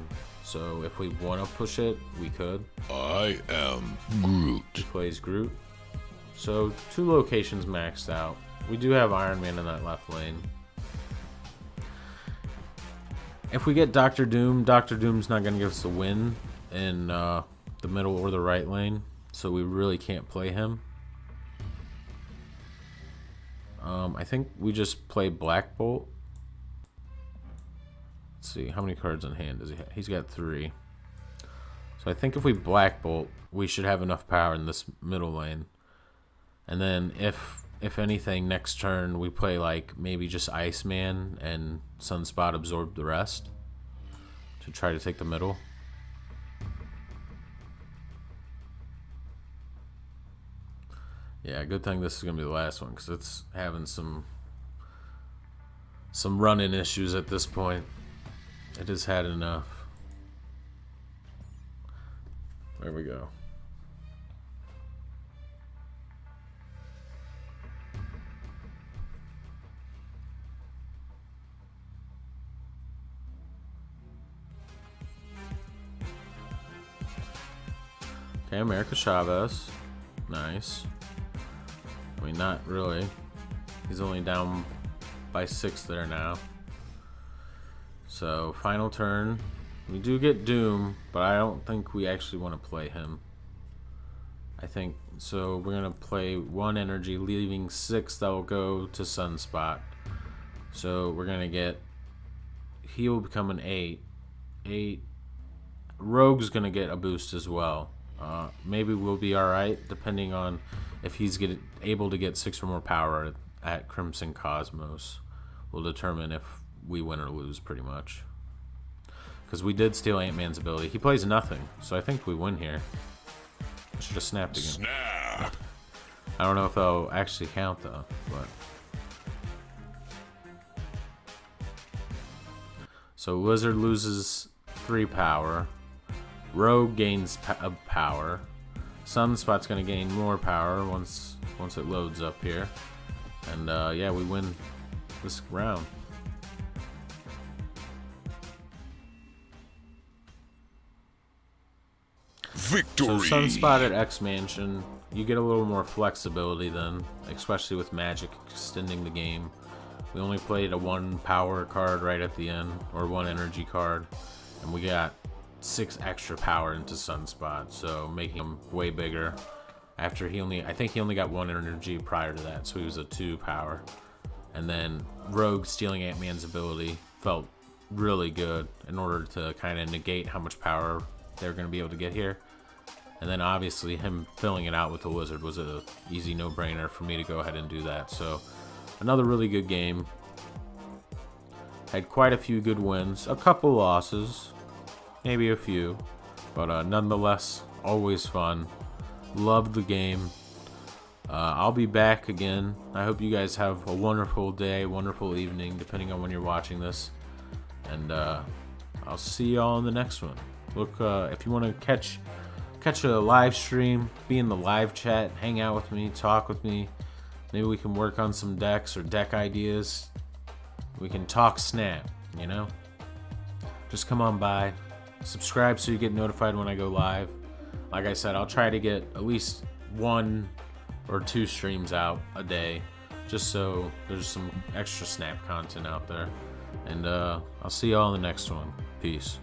So if we want to push it, we could. I am Groot. He plays Groot. So 2 locations maxed out. We do have Iron Man in that left lane. If we get Doctor Doom's not going to give us a win in the middle or the right lane, so we really can't play him. I think we just play Black Bolt. Let's see, how many cards in hand does he have? He's got 3. So I think if we Black Bolt, we should have enough power in this middle lane. And then if anything, next turn we play like maybe just Iceman and Sunspot absorb the rest to try to take the middle. Yeah, good thing this is gonna be the last one because it's having some run-in issues at this point. It has had enough. There we go. Okay, America Chavez. Nice. I mean, not really. He's only down by 6 there now. So, final turn. We do get Doom, but I don't think we actually want to play him. I think, so we're going to play 1 energy, leaving 6 that will go to Sunspot. So, we're going to get, he will become an 8. 8. Rogue's going to get a boost as well. Maybe we'll be alright, depending on if he's able to get 6 or more power at Crimson Cosmos. Will determine if we win or lose, pretty much. Because we did steal Ant-Man's ability. He plays nothing, so I think we win here. I should have snapped again. Snap. I don't know if that'll actually count, though, but... So Lizard loses 3 power. Rogue gains power. Sunspot's gonna gain more power once it loads up here, and yeah, we win this round. Victory. So Sunspot at X Mansion, you get a little more flexibility then, especially with magic extending the game. We only played a 1 power card right at the end, or 1 energy card, and we got 6 extra power into Sunspot, so making him way bigger. After I think he only got 1 energy prior to that, so he was a 2 power. And then Rogue stealing Ant-Man's ability felt really good in order to kind of negate how much power they're going to be able to get here. And then obviously him filling it out with the Lizard was a easy no-brainer for me to go ahead and do that. So another really good game. Had quite a few good wins, a couple losses. Maybe a few, but nonetheless, always fun. Love the game. I'll be back again. I hope you guys have a wonderful day, wonderful evening, depending on when you're watching this. And I'll see y'all in the next one. Look, if you want to catch a live stream, be in the live chat, hang out with me, talk with me. Maybe we can work on some decks or deck ideas. We can talk snap, you know? Just come on by. Subscribe so you get notified when I go live. Like I said, I'll try to get at least 1 or 2 streams out a day, just so there's some extra snap content out there. And I'll see y'all in the next one. Peace.